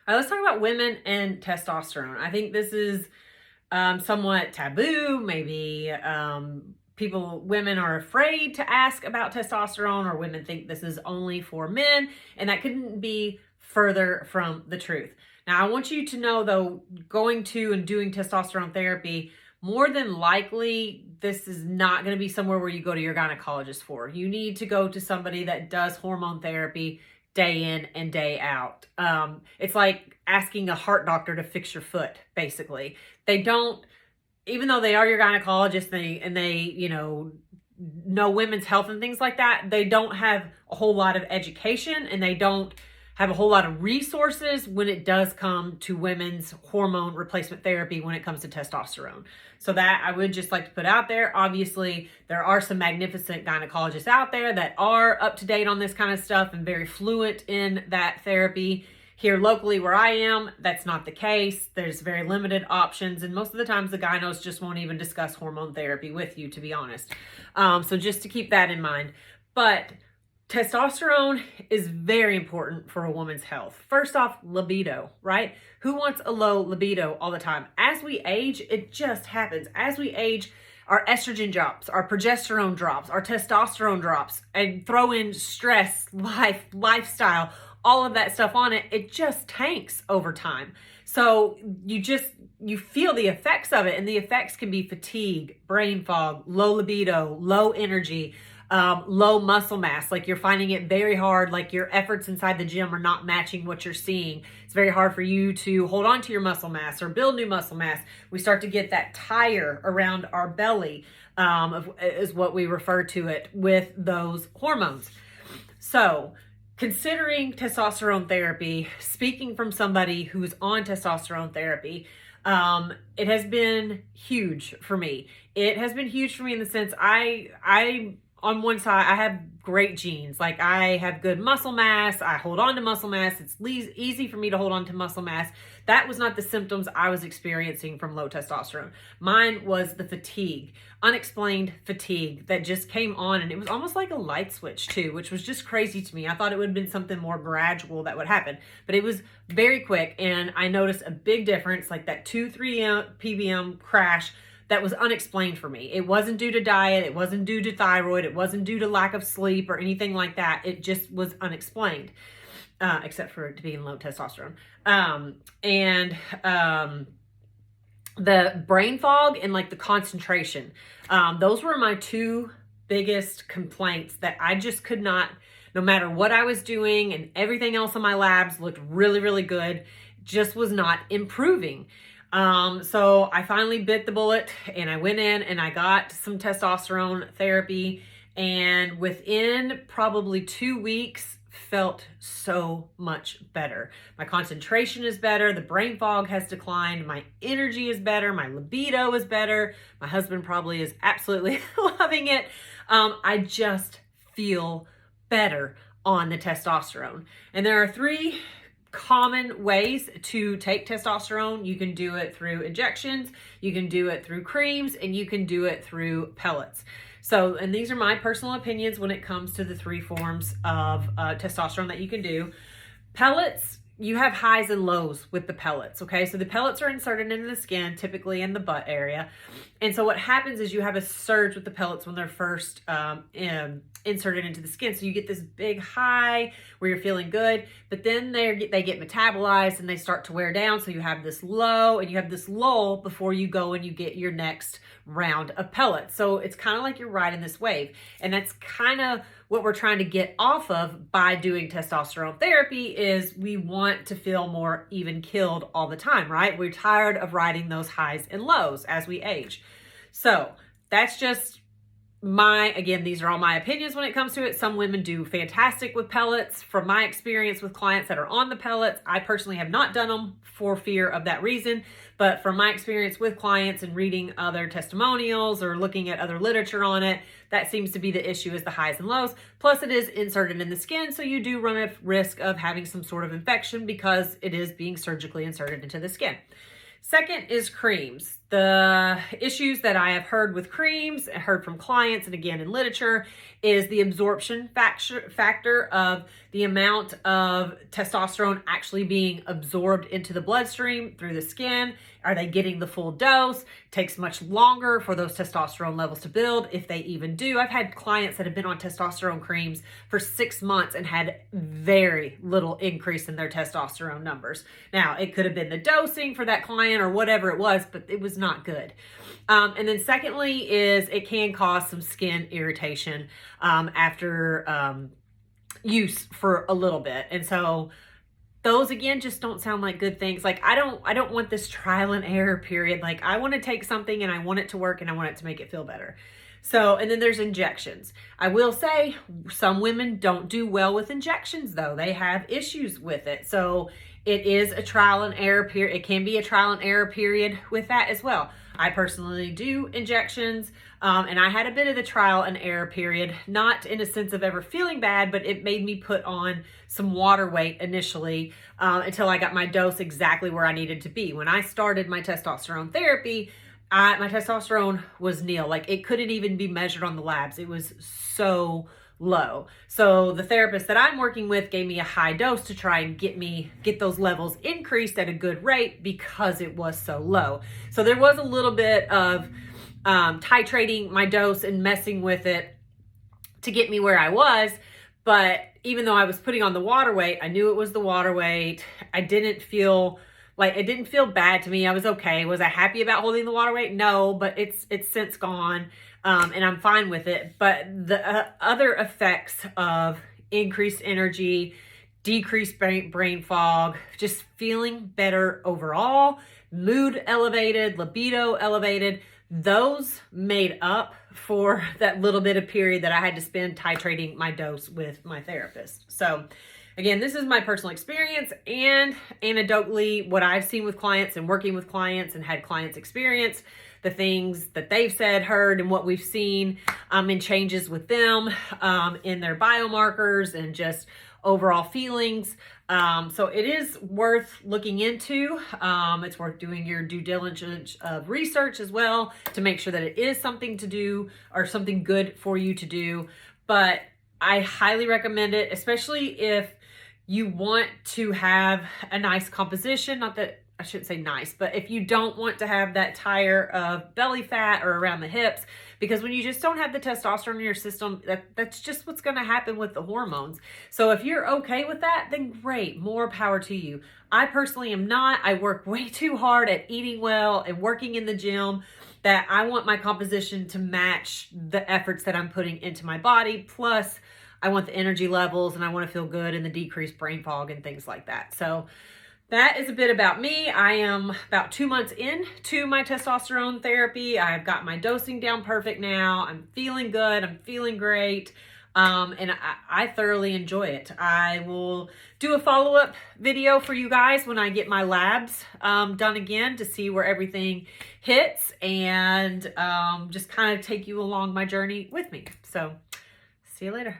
All right, let's talk about women and testosterone. I think this is somewhat taboo. Maybe women are afraid to ask about testosterone, or women think this is only for men, and that couldn't be further from the truth. Now, I want you to know, though, going to and doing testosterone therapy, more than likely, this is not going to be somewhere where you go to your gynecologist for. You need to go to somebody that does hormone therapy day in and day out. It's like asking a heart doctor to fix your foot, basically. They don't, even though they are your gynecologist, they know women's health and things like that, they don't have a whole lot of education, and they don't have a whole lot of resources when it does come to women's hormone replacement therapy when it comes to testosterone. So that I would just like to put out there. Obviously, there are some magnificent gynecologists out there that are up to date on this kind of stuff and very fluent in that therapy. Here locally where I am, that's not the case. There's very limited options, and most of the times the gynos just won't even discuss hormone therapy with you, to be honest. So just to keep that in mind. But testosterone is very important for a woman's health. First off, libido, right? Who wants a low libido all the time? As we age, it just happens. As we age, our estrogen drops, our progesterone drops, our testosterone drops, and throw in stress, lifestyle, all of that stuff on it, it just tanks over time. So you feel the effects of it, and the effects can be fatigue, brain fog, low libido, low energy, low muscle mass. Like you're finding it very hard, like your efforts inside the gym are not matching what you're seeing. It's very hard for you to hold on to your muscle mass or build new muscle mass. We start to get that tire around our belly, is what we refer to it with those hormones. So considering testosterone therapy, speaking from somebody who's on testosterone therapy, it has been huge for me. It has been huge for me in the sense I on one side, I have great genes. Like I have good muscle mass. I hold on to muscle mass. It's easy for me to hold on to muscle mass. That was not the symptoms I was experiencing from low testosterone. Mine was the fatigue, unexplained fatigue that just came on. And it was almost like a light switch too, which was just crazy to me. I thought it would have been something more gradual that would happen, but it was very quick. And I noticed a big difference, like that 2-3 ppm crash that was unexplained for me. It wasn't due to diet. It wasn't due to thyroid. It wasn't due to lack of sleep or anything like that. It just was unexplained, except for it being low testosterone. The brain fog and like the concentration. Those were my two biggest complaints that I just could not, no matter what I was doing and everything else in my labs looked really, really good, just was not improving. So I finally bit the bullet and I went in and I got some testosterone therapy, and within probably 2 weeks felt so much better. My concentration is better. The brain fog has declined. My energy is better. My libido is better. My husband probably is absolutely loving it. I just feel better on the testosterone. And there are 3 common ways to take testosterone. You can do it through injections, you can do it through creams, and you can do it through pellets. So, and these are my personal opinions when it comes to the 3 forms of testosterone that you can do. Pellets, you have highs and lows with the pellets, okay? So the pellets are inserted into the skin, typically in the butt area. And so what happens is you have a surge with the pellets when they're first inserted into the skin. So you get this big high where you're feeling good, but then they get metabolized and they start to wear down. So you have this low and you have this lull before you go and you get your next round of pellets. So it's kind of like you're riding this wave. And that's kind of what we're trying to get off of by doing testosterone therapy. Is we want to feel more even killed all the time, right? We're tired of riding those highs and lows as we age. So that's just again, these are all my opinions when it comes to it. Some women do fantastic with pellets. From my experience with clients that are on the pellets, I personally have not done them for fear of that reason. But from my experience with clients and reading other testimonials or looking at other literature on it, that seems to be the issue, is the highs and lows. Plus it is inserted in the skin, so you do run a risk of having some sort of infection because it is being surgically inserted into the skin. Second is creams. The issues that I have heard with creams, heard from clients, and again in literature, is the absorption factor of the amount of testosterone actually being absorbed into the bloodstream through the skin. Are they getting the full dose? It takes much longer for those testosterone levels to build, if they even do. I've had clients that have been on testosterone creams for 6 months and had very little increase in their testosterone numbers. Now, it could have been the dosing for that client or whatever it was, but it was not good. And then secondly is it can cause some skin irritation after use for a little bit. And so those again just don't sound like good things. Like I don't want this trial and error period. Like I want to take something and I want it to work and I want it to make it feel better. So, and then there's injections. I will say some women don't do well with injections though. They have issues with it. So it is a trial and error period. It can be a trial and error period with that as well. I personally do injections, and I had a bit of the trial and error period, not in a sense of ever feeling bad, but it made me put on some water weight initially until I got my dose exactly where I needed to be. When I started my testosterone therapy, my testosterone was nil. Like it couldn't even be measured on the labs. It was so low. So the therapist that I'm working with gave me a high dose to try and get those levels increased at a good rate because it was so low. So there was a little bit of titrating my dose and messing with it to get me where I was. But even though I was putting on the water weight, I knew it was the water weight. It didn't feel bad to me. I was okay. Was I happy about holding the water weight? No, but it's since gone. And I'm fine with it. But the other effects of increased energy, decreased brain fog, just feeling better overall, mood elevated, libido elevated, those made up for that little bit of period that I had to spend titrating my dose with my therapist. So again, this is my personal experience and anecdotally what I've seen with clients and working with clients and had clients experience, the things that they've said, heard, and what we've seen in changes with them in their biomarkers and just overall feelings. So it is worth looking into. It's worth doing your due diligence of research as well to make sure that it is something to do or something good for you to do. But I highly recommend it, especially if you want to have a nice composition. Not that I shouldn't say nice, but if you don't want to have that tire of belly fat or around the hips, because when you just don't have the testosterone in your system, that's just what's going to happen with the hormones. So if you're okay with that, then great, more power to you. I personally am not. I work way too hard at eating well and working in the gym that I want my composition to match the efforts that I'm putting into my body. Plus, I want the energy levels and I want to feel good and the decreased brain fog and things like that. So that is a bit about me. I am about 2 months into my testosterone therapy. I've got my dosing down perfect now. I'm feeling good. I'm feeling great. And I thoroughly enjoy it. I will do a follow-up video for you guys when I get my labs done again to see where everything hits and just kind of take you along my journey with me. So see you later.